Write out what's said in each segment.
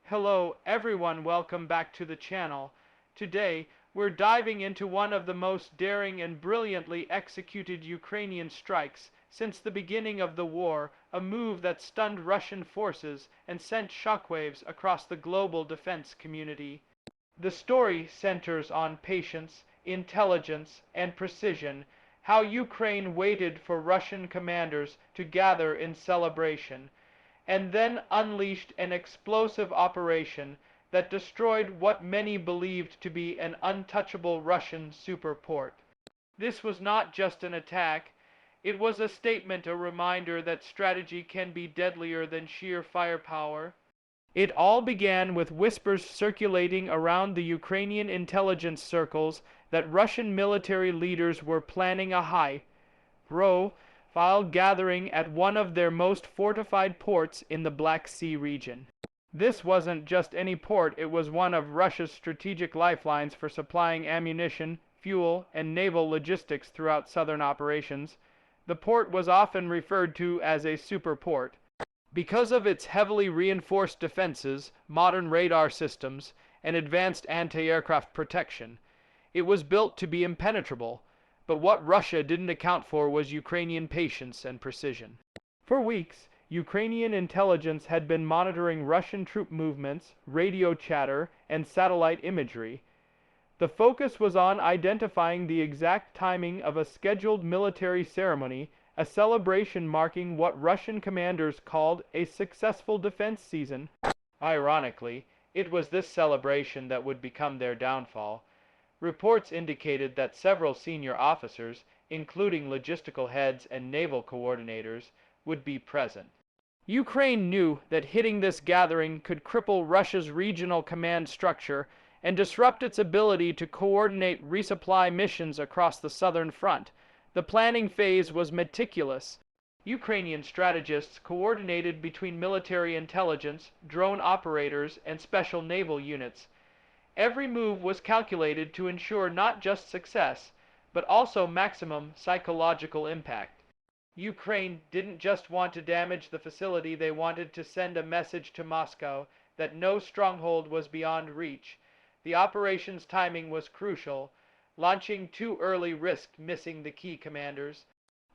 Hello everyone, welcome back to the channel. Today, we're diving into one of the most daring and brilliantly executed Ukrainian strikes since the beginning of the war, a move that stunned Russian forces and sent shockwaves across the global defense community. The story centers on patience, intelligence, and precision, how Ukraine waited for Russian commanders to gather in celebration, and then unleashed an explosive operation that destroyed what many believed to be an untouchable Russian superport. This was not just an attack, it was a statement, a reminder that strategy can be deadlier than sheer firepower. It all began with whispers circulating around the Ukrainian intelligence circles that Russian military leaders were planning a high-profile gathering at one of their most fortified ports in the Black Sea region. This wasn't just any port, it was one of Russia's strategic lifelines for supplying ammunition, fuel, and naval logistics throughout southern operations. The port was often referred to as a superport because of its heavily reinforced defenses, modern radar systems, and advanced anti-aircraft protection. It was built to be impenetrable, but what Russia didn't account for was Ukrainian patience and precision. For weeks, Ukrainian intelligence had been monitoring Russian troop movements, radio chatter, and satellite imagery. The focus was on identifying the exact timing of a scheduled military ceremony, a celebration marking what Russian commanders called a successful defense season. Ironically, it was this celebration that would become their downfall. Reports indicated that several senior officers, including logistical heads and naval coordinators, would be present. Ukraine knew that hitting this gathering could cripple Russia's regional command structure and disrupt its ability to coordinate resupply missions across the southern front. The planning phase was meticulous. Ukrainian strategists coordinated between military intelligence, drone operators, and special naval units. Every move was calculated to ensure not just success, but also maximum psychological impact. Ukraine didn't just want to damage the facility, they wanted to send a message to Moscow that no stronghold was beyond reach. The operation's timing was crucial. Launching too early risked missing the key commanders.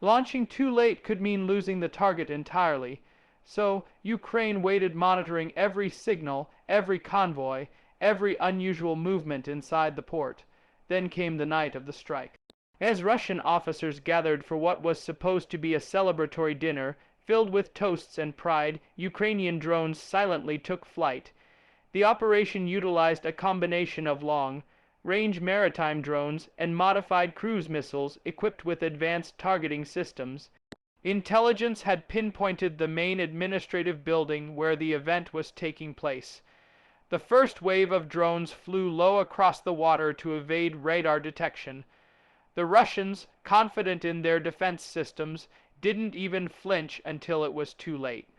Launching too late could mean losing the target entirely. So Ukraine waited, monitoring every signal, every convoy, every unusual movement inside the port. Then came the night of the strike. As Russian officers gathered for what was supposed to be a celebratory dinner, filled with toasts and pride, Ukrainian drones silently took flight. The operation utilized a combination of long-range maritime drones and modified cruise missiles equipped with advanced targeting systems. Intelligence had pinpointed the main administrative building where the event was taking place. The first wave of drones flew low across the water to evade radar detection. The Russians, confident in their defense systems, didn't even flinch until it was too late.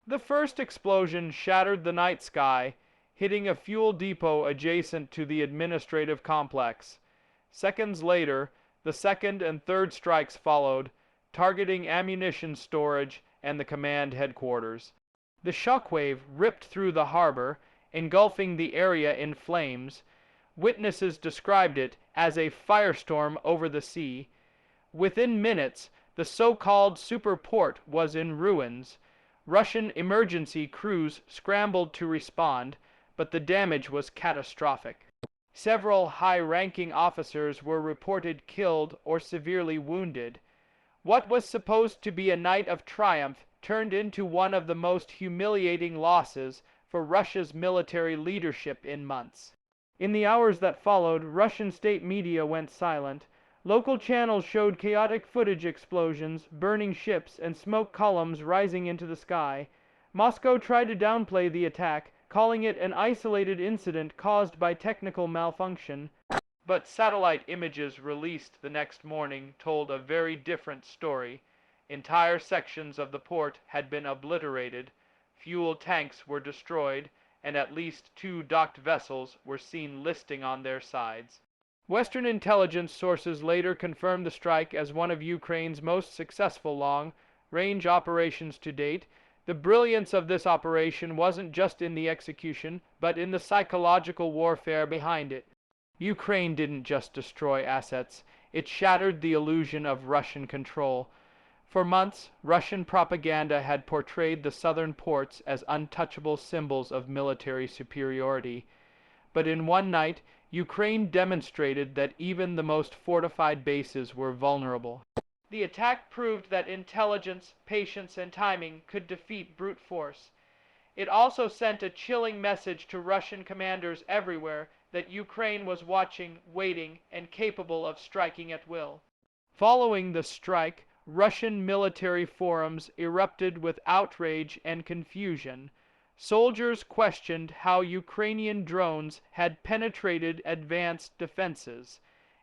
The first explosion shattered the night sky, hitting a fuel depot adjacent to the administrative complex. Seconds later, the second and third strikes followed, targeting ammunition storage and the command headquarters. The shockwave ripped through the harbor, engulfing the area in flames. Witnesses described it as a firestorm over the sea. Within minutes, the so-called superport was in ruins. Russian emergency crews scrambled to respond, but the damage was catastrophic. Several high-ranking officers were reported killed or severely wounded. What was supposed to be a night of triumph turned into one of the most humiliating losses for Russia's military leadership in months. In the hours that followed, Russian state media went silent. Local channels showed chaotic footage, explosions, burning ships, and smoke columns rising into the sky. Moscow tried to downplay the attack, calling it an isolated incident caused by technical malfunction. But satellite images released the next morning told a very different story. Entire sections of the port had been obliterated, fuel tanks were destroyed, and at least 2 docked vessels were seen listing on their sides. Western intelligence sources later confirmed the strike as one of Ukraine's most successful long-range operations to date. The brilliance of this operation wasn't just in the execution, but in the psychological warfare behind it. Ukraine didn't just destroy assets, it shattered the illusion of Russian control. For months, Russian propaganda had portrayed the southern ports as untouchable symbols of military superiority. But in one night, Ukraine demonstrated that even the most fortified bases were vulnerable. The attack proved that intelligence, patience, and timing could defeat brute force. It also sent a chilling message to Russian commanders everywhere that Ukraine was watching, waiting, and capable of striking at will. Following the strike, Russian military forums erupted with outrage and confusion. Soldiers questioned how Ukrainian drones had penetrated advanced defenses.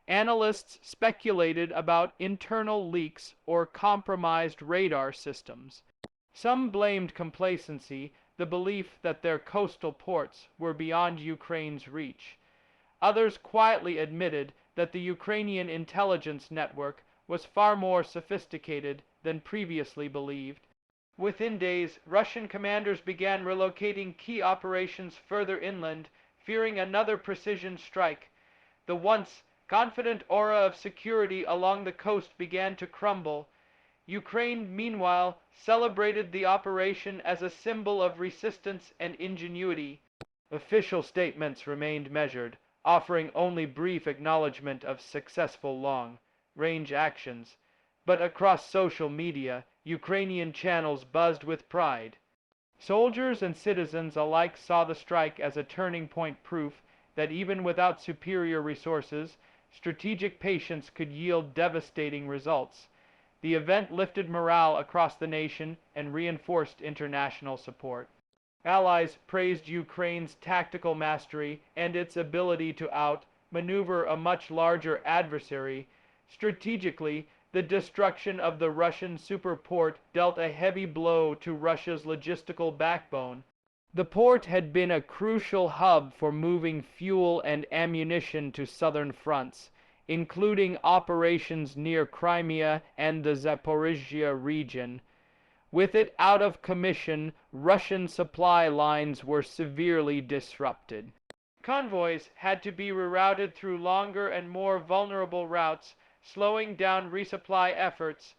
Analysts speculated about internal leaks or compromised radar systems. Some blamed complacency, the belief that their coastal ports were beyond Ukraine's reach. Others quietly admitted that the Ukrainian intelligence network was far more sophisticated than previously believed. Within days, Russian commanders began relocating key operations further inland, fearing another precision strike. The once confident aura of security along the coast began to crumble. Ukraine, meanwhile, celebrated the operation as a symbol of resistance and ingenuity. Official statements remained measured, offering only brief acknowledgement of successful long-range actions. But across social media, Ukrainian channels buzzed with pride. Soldiers and citizens alike saw the strike as a turning point, proof that even without superior resources, strategic patience could yield devastating results. The event lifted morale across the nation and reinforced international support. Allies praised Ukraine's tactical mastery and its ability to outmaneuver a much larger adversary. Strategically, the destruction of the Russian superport dealt a heavy blow to Russia's logistical backbone. The port had been a crucial hub for moving fuel and ammunition to southern fronts, including operations near Crimea and the Zaporizhia region. With it out of commission, Russian supply lines were severely disrupted. Convoys had to be rerouted through longer and more vulnerable routes, slowing down resupply efforts.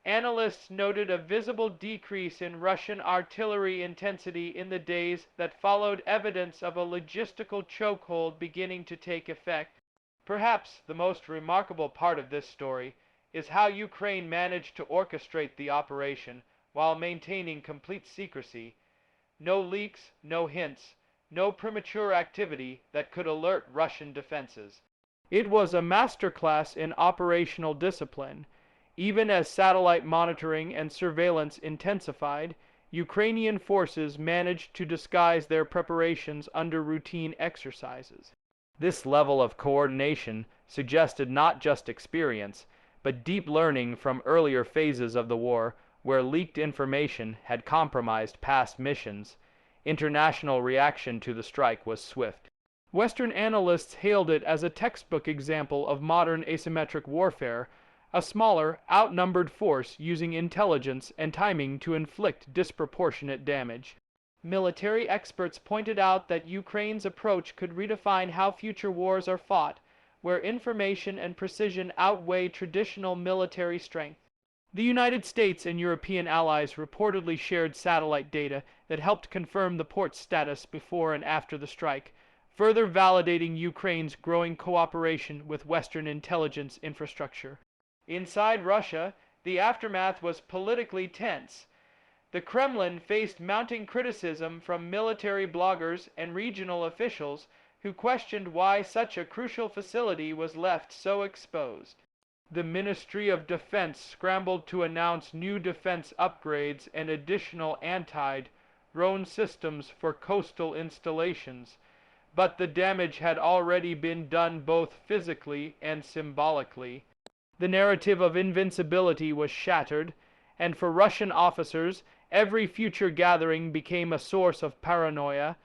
Analysts noted a visible decrease in Russian artillery intensity in the days that followed, evidence of a logistical chokehold beginning to take effect. Perhaps the most remarkable part of this story is how Ukraine managed to orchestrate the operation while maintaining complete secrecy. No leaks, no hints, no premature activity that could alert Russian defenses. It was a masterclass in operational discipline. Even as satellite monitoring and surveillance intensified, Ukrainian forces managed to disguise their preparations under routine exercises. This level of coordination suggested not just experience, but deep learning from earlier phases of the war where leaked information had compromised past missions. International reaction to the strike was swift. Western analysts hailed it as a textbook example of modern asymmetric warfare, a smaller, outnumbered force using intelligence and timing to inflict disproportionate damage. Military experts pointed out that Ukraine's approach could redefine how future wars are fought, where information and precision outweigh traditional military strength. The United States and European allies reportedly shared satellite data that helped confirm the port's status before and after the strike, further validating Ukraine's growing cooperation with Western intelligence infrastructure. Inside Russia, the aftermath was politically tense. The Kremlin faced mounting criticism from military bloggers and regional officials who questioned why such a crucial facility was left so exposed. The Ministry of Defense scrambled to announce new defense upgrades and additional anti-drone systems for coastal installations, but the damage had already been done both physically and symbolically. The narrative of invincibility was shattered, and for Russian officers, every future gathering became a source of paranoia.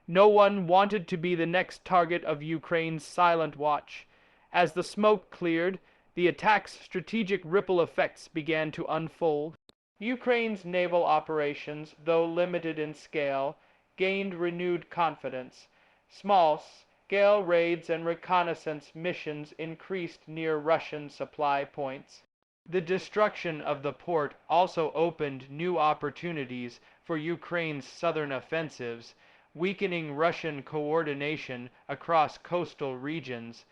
No one wanted to be the next target of Ukraine's silent watch. As the smoke cleared, the attack's strategic ripple effects began to unfold. Ukraine's naval operations, though limited in scale, gained renewed confidence. Small-scale raids and reconnaissance missions increased near Russian supply points. The destruction of the port also opened new opportunities for Ukraine's southern offensives, weakening Russian coordination across coastal regions.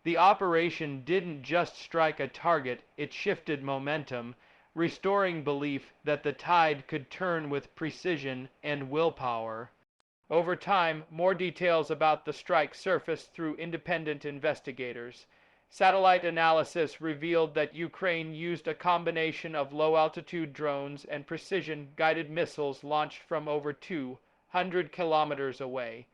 The operation didn't just strike a target, it shifted momentum, restoring belief that the tide could turn with precision and willpower. Over time, more details about the strike surfaced through independent investigators. Satellite analysis revealed that Ukraine used a combination of low-altitude drones and precision-guided missiles launched from over 200 kilometers away.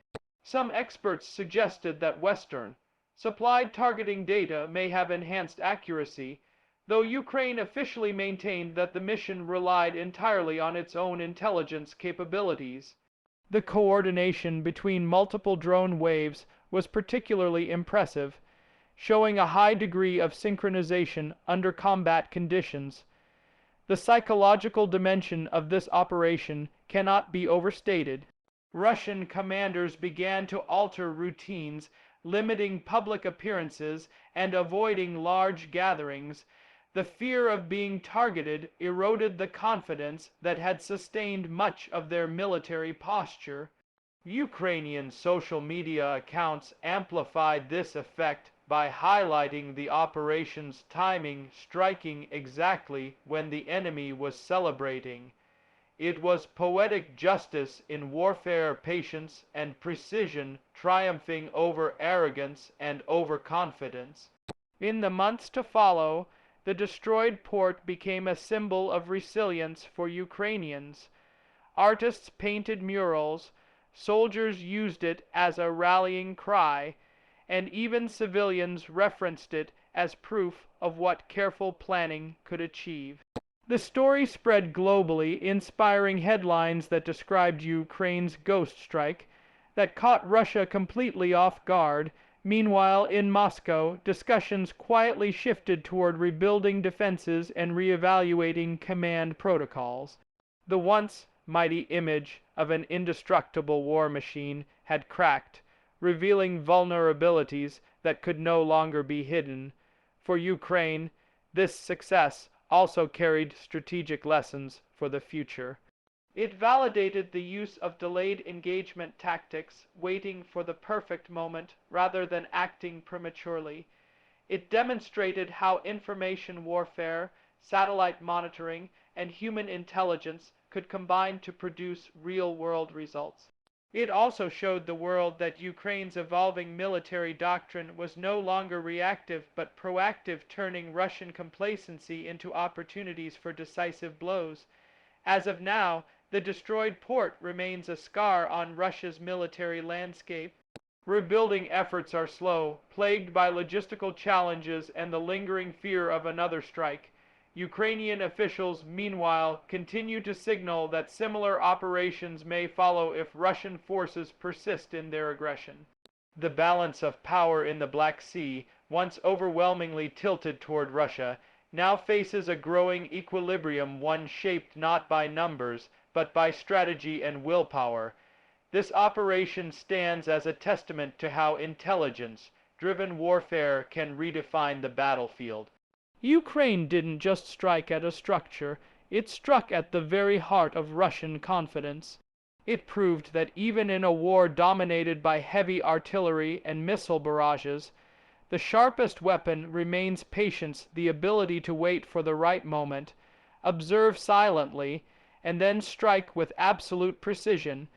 Some experts suggested that Western supplied targeting data may have enhanced accuracy, though Ukraine officially maintained that the mission relied entirely on its own intelligence capabilities. The coordination between multiple drone waves was particularly impressive, showing a high degree of synchronization under combat conditions. The psychological dimension of this operation cannot be overstated. Russian commanders began to alter routines, limiting public appearances and avoiding large gatherings. The fear of being targeted eroded the confidence that had sustained much of their military posture. Ukrainian social media accounts amplified this effect by highlighting the operation's timing, striking exactly when the enemy was celebrating. It was poetic justice in warfare, patience and precision triumphing over arrogance and overconfidence. In the months to follow, the destroyed port became a symbol of resilience for Ukrainians. Artists painted murals, soldiers used it as a rallying cry, and even civilians referenced it as proof of what careful planning could achieve. The story spread globally, inspiring headlines that described Ukraine's ghost strike that caught Russia completely off guard. Meanwhile, in Moscow, discussions quietly shifted toward rebuilding defenses and reevaluating command protocols. The once mighty image of an indestructible war machine had cracked, revealing vulnerabilities that could no longer be hidden. For Ukraine, this success also carried strategic lessons for the future. It validated the use of delayed engagement tactics, waiting for the perfect moment rather than acting prematurely. It demonstrated how information warfare, satellite monitoring, and human intelligence could combine to produce real-world results. It also showed the world that Ukraine's evolving military doctrine was no longer reactive but proactive, turning Russian complacency into opportunities for decisive blows. As of now, the destroyed port remains a scar on Russia's military landscape. Rebuilding efforts are slow, plagued by logistical challenges and the lingering fear of another strike. Ukrainian officials, meanwhile, continue to signal that similar operations may follow if Russian forces persist in their aggression. The balance of power in the Black Sea, once overwhelmingly tilted toward Russia, now faces a growing equilibrium, one shaped not by numbers, but by strategy and willpower. This operation stands as a testament to how intelligence-driven warfare can redefine the battlefield. Ukraine didn't just strike at a structure, it struck at the very heart of Russian confidence. It proved that even in a war dominated by heavy artillery and missile barrages, the sharpest weapon remains patience, the ability to wait for the right moment, observe silently, and then strike with absolute precision.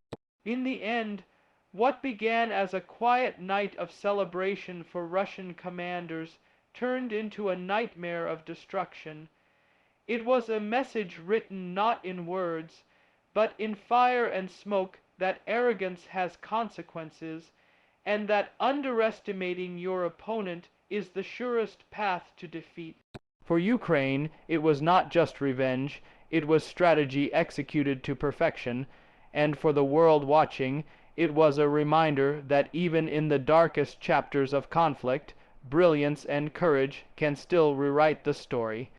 In the end, what began as a quiet night of celebration for Russian commanders turned into a nightmare of destruction. It was a message written not in words, but in fire and smoke, that arrogance has consequences, and that underestimating your opponent is the surest path to defeat. For Ukraine, it was not just revenge, it was strategy executed to perfection, and for the world watching, it was a reminder that even in the darkest chapters of conflict, brilliance and courage can still rewrite the story.